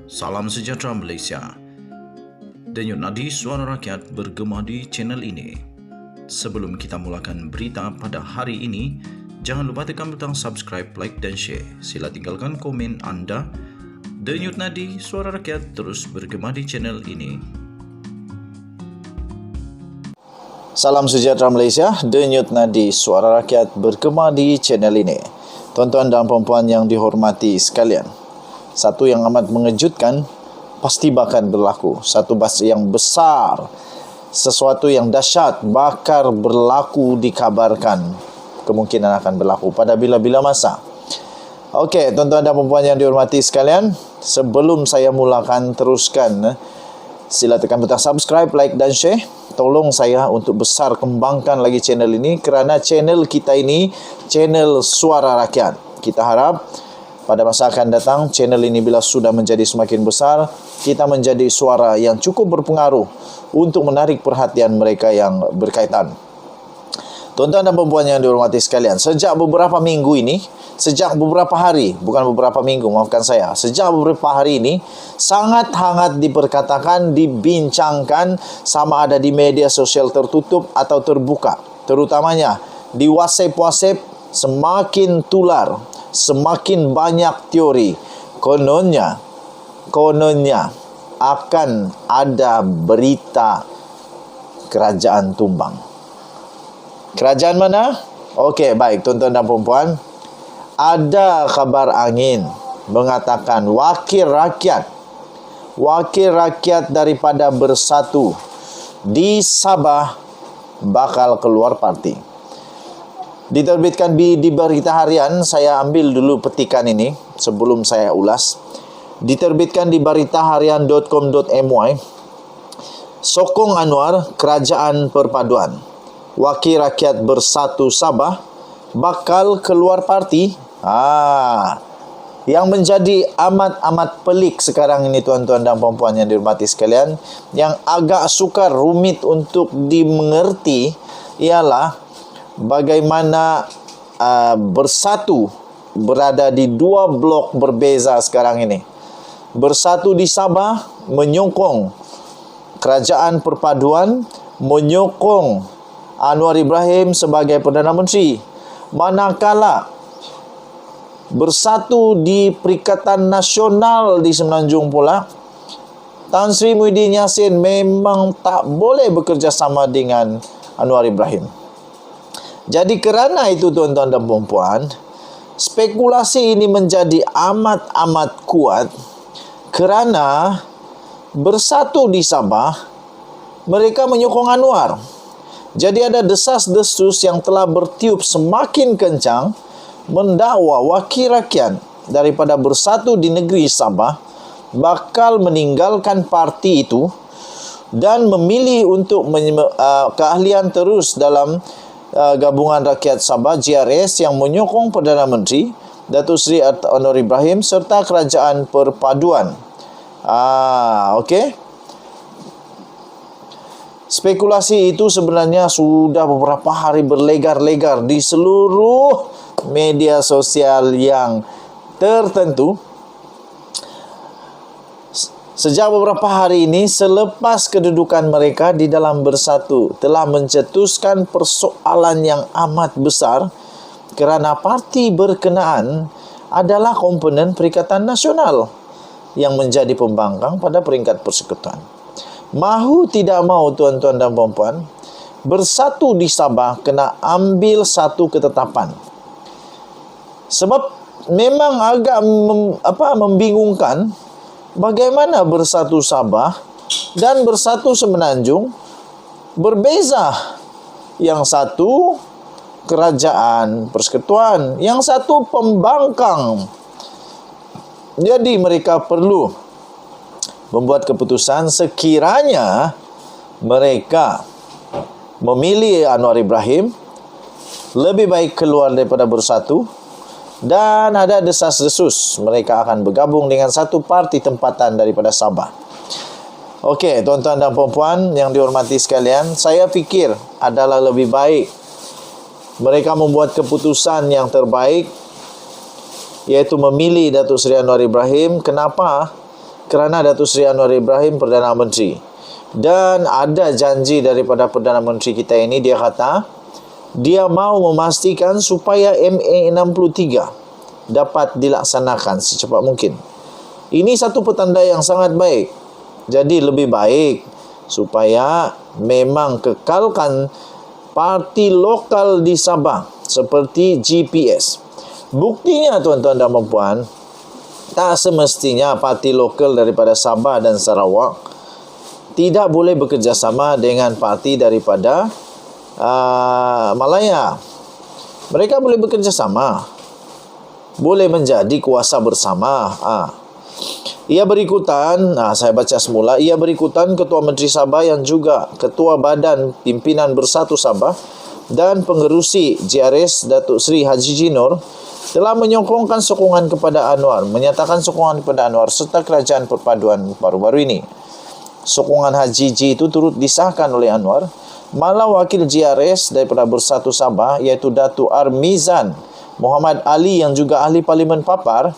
Salam sejahtera Malaysia. Denyut nadi suara rakyat bergema di channel ini. Sebelum kita mulakan berita pada hari ini, jangan lupa tekan butang subscribe, like dan share. Sila tinggalkan komen anda. Denyut nadi suara rakyat terus bergema di channel ini. Salam sejahtera Malaysia, denyut nadi suara rakyat bergema di channel ini. Tuan-tuan dan puan-puan yang dihormati sekalian, satu yang amat mengejutkan pasti bakal berlaku. Satu bahasa yang besar, sesuatu yang dahsyat bakal berlaku, dikabarkan kemungkinan akan berlaku pada bila-bila masa. Okey, tuan-tuan dan puan-puan yang dihormati sekalian, sebelum saya mulakan teruskan, sila tekan butang subscribe, like dan share. Tolong saya untuk besar kembangkan lagi channel ini, kerana channel kita ini channel suara rakyat. Kita harap pada masa akan datang, channel ini bila sudah menjadi semakin besar, kita menjadi suara yang cukup berpengaruh untuk menarik perhatian mereka yang berkaitan. Tuan-tuan dan puan-puan yang dihormati sekalian, sejak beberapa minggu ini, sejak beberapa hari, bukan beberapa minggu, maafkan saya, sejak beberapa hari ini, sangat hangat diperkatakan, dibincangkan, sama ada di media sosial tertutup atau terbuka, terutamanya di WhatsApp, semakin tular, semakin banyak teori. Kononnya akan ada berita kerajaan tumbang. Kerajaan mana? Okey, baik tuan-tuan dan puan-puan. Ada kabar angin mengatakan wakil rakyat daripada Bersatu di Sabah bakal keluar parti. Diterbitkan di berita harian, saya ambil dulu petikan ini sebelum saya ulas. Diterbitkan di beritaharian.com.my. Sokong Anwar, Kerajaan Perpaduan. Wakil rakyat Bersatu Sabah bakal keluar parti. Yang menjadi amat pelik sekarang ini, tuan-tuan dan puan-puan yang dihormati sekalian, yang agak sukar, rumit untuk dimengerti, ialah bagaimana Bersatu berada di dua blok berbeza sekarang ini. Bersatu di Sabah menyokong Kerajaan Perpaduan, menyokong Anwar Ibrahim sebagai Perdana Menteri. Manakala Bersatu di Perikatan Nasional di Semenanjung pula, Tan Sri Muhyiddin Yassin memang tak boleh bekerjasama dengan Anwar Ibrahim. Jadi kerana itu, tuan-tuan dan puan-puan, spekulasi ini menjadi amat kuat, kerana Bersatu di Sabah mereka menyokong Anwar. Jadi ada desas-desus yang telah bertiup semakin kencang mendakwa wakil rakyat daripada Bersatu di negeri Sabah bakal meninggalkan parti itu dan memilih untuk keahlian terus dalam Gabungan Rakyat Sabah GRS yang menyokong Perdana Menteri Datuk Seri Anwar Ibrahim serta Kerajaan Perpaduan. Okey. Spekulasi itu sebenarnya sudah beberapa hari berlegar-legar di seluruh media sosial yang tertentu. Sejak beberapa hari ini, selepas kedudukan mereka di dalam Bersatu telah mencetuskan persoalan yang amat besar, kerana parti berkenaan adalah komponen Perikatan Nasional yang menjadi pembangkang pada peringkat persekutuan. Mahu tidak mahu, tuan-tuan dan puan-puan, Bersatu di Sabah kena ambil satu ketetapan. Sebab memang agak membingungkan bagaimana Bersatu Sabah dan Bersatu Semenanjung berbeza. Yang satu kerajaan persekutuan, yang satu pembangkang. Jadi mereka perlu membuat keputusan sekiranya mereka memilih Anwar Ibrahim, lebih baik keluar daripada Bersatu. Dan ada desas-desus mereka akan bergabung dengan satu parti tempatan daripada Sabah. Okey, tuan-tuan dan puan-puan yang dihormati sekalian, saya fikir adalah lebih baik mereka membuat keputusan yang terbaik, iaitu memilih Datuk Seri Anwar Ibrahim. Kenapa? kerana Datuk Seri Anwar Ibrahim Perdana Menteri. Dan ada janji daripada Perdana Menteri kita ini, dia kata dia mau memastikan supaya MA63 dapat dilaksanakan secepat mungkin. Ini satu petanda yang sangat baik. Jadi lebih baik supaya memang kekalkan parti lokal di Sabah seperti GPS. Buktinya tuan-tuan dan puan, tak semestinya parti lokal daripada Sabah dan Sarawak tidak boleh bekerjasama dengan parti daripada Malaya. Mereka boleh bekerjasama, boleh menjadi kuasa bersama. Ia berikutan, saya baca semula, ia berikutan Ketua Menteri Sabah yang juga Ketua Badan Pimpinan Bersatu Sabah dan Pengerusi GRS Datuk Seri Haji Jinor telah menyokongkan sokongan kepada Anwar, menyatakan sokongan kepada Anwar serta Kerajaan Perpaduan baru-baru ini. Sokongan Haji J itu turut disahkan oleh Anwar, malah wakil GRS daripada Bersatu Sabah iaitu Datuk Armizan Muhammad Ali yang juga ahli Parlimen Papar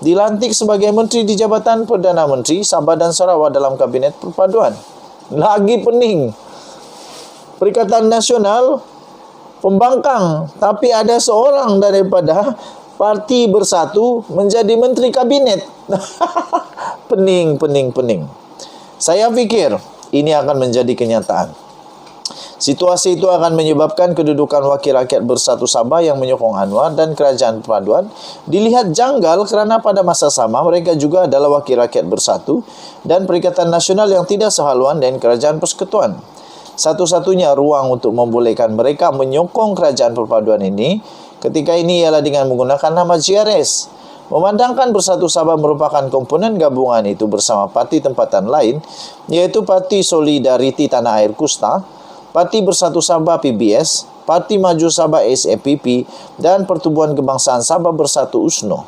dilantik sebagai Menteri di Jabatan Perdana Menteri Sabah dan Sarawak dalam Kabinet Perpaduan. Lagi pening. Perikatan Nasional pembangkang, tapi ada seorang daripada Parti Bersatu menjadi Menteri Kabinet. Pening. Saya fikir ini akan menjadi kenyataan. Situasi itu akan menyebabkan kedudukan Wakil Rakyat Bersatu Sabah yang menyokong Anwar dan Kerajaan Perpaduan dilihat janggal kerana pada masa sama mereka juga adalah Wakil Rakyat Bersatu dan Perikatan Nasional yang tidak sehaluan dengan Kerajaan Persekutuan. Satu-satunya ruang untuk membolehkan mereka menyokong Kerajaan Perpaduan ini ketika ini ialah dengan menggunakan nama GRS. Memandangkan Bersatu Sabah merupakan komponen gabungan itu bersama parti tempatan lain, iaitu Parti Solidariti Tanah Air Kusta, Parti Bersatu Sabah PBS, Parti Maju Sabah SAPP dan Pertubuhan Kebangsaan Sabah Bersatu USNO.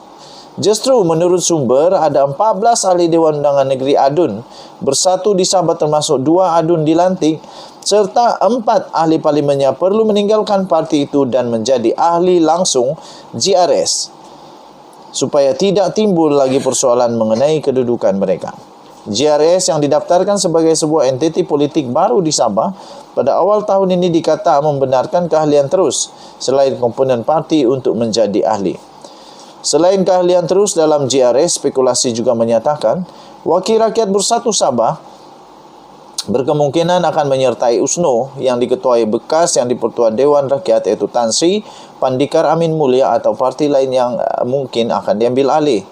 Justru menurut sumber ada 14 ahli Dewan Undangan Negeri ADUN bersatu di Sabah termasuk 2 ADUN dilantik serta 4 ahli parlimennya perlu meninggalkan parti itu dan menjadi ahli langsung GRS supaya tidak timbul lagi persoalan mengenai kedudukan mereka. GRS yang didaftarkan sebagai sebuah entiti politik baru di Sabah pada awal tahun ini dikata membenarkan keahlian terus selain komponen parti untuk menjadi ahli. Selain keahlian terus dalam GRS, spekulasi juga menyatakan Wakil Rakyat Bersatu Sabah berkemungkinan akan menyertai USNO yang diketuai bekas yang di-Pertuan Dewan Rakyat iaitu Tan Sri Pandikar Amin Mulia atau parti lain yang mungkin akan diambil alih.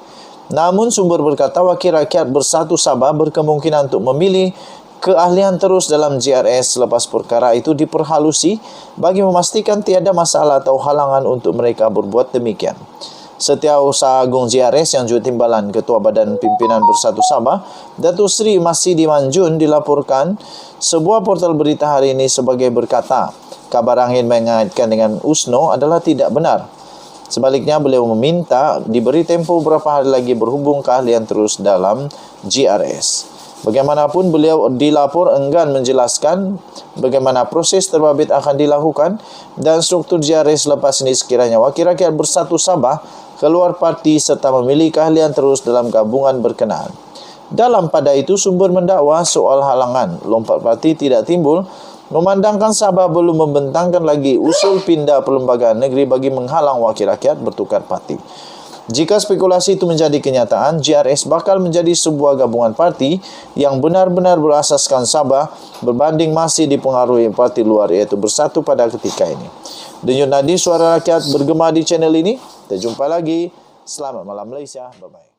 Namun sumber berkata Wakil Rakyat Bersatu Sabah berkemungkinan untuk memilih keahlian terus dalam GRS selepas perkara itu diperhalusi bagi memastikan tiada masalah atau halangan untuk mereka berbuat demikian. Setiausaha Agung GRS yang juga timbalan Ketua Badan Pimpinan Bersatu Sabah, Datuk Seri Masidi Manjun dilaporkan sebuah portal berita hari ini sebagai berkata, kabar angin mengaitkan dengan USNO adalah tidak benar. Sebaliknya, beliau meminta diberi tempoh beberapa hari lagi berhubung keahlian terus dalam GRS. Bagaimanapun, beliau dilapor enggan menjelaskan bagaimana proses terbabit akan dilakukan dan struktur GRS selepas ini sekiranya Wakil Rakyat Bersatu Sabah keluar parti serta memilih keahlian terus dalam gabungan berkenaan. Dalam pada itu, sumber mendakwa soal halangan lompat parti tidak timbul, memandangkan Sabah belum membentangkan lagi usul pindah perlembagaan negeri bagi menghalang Wakil Rakyat bertukar parti. Jika spekulasi itu menjadi kenyataan, GRS bakal menjadi sebuah gabungan parti yang benar-benar berasaskan Sabah berbanding masih dipengaruhi parti luar iaitu Bersatu pada ketika ini. Denyut nadi suara rakyat bergema di channel ini. Kita jumpa lagi. Selamat malam Malaysia. Bye-bye.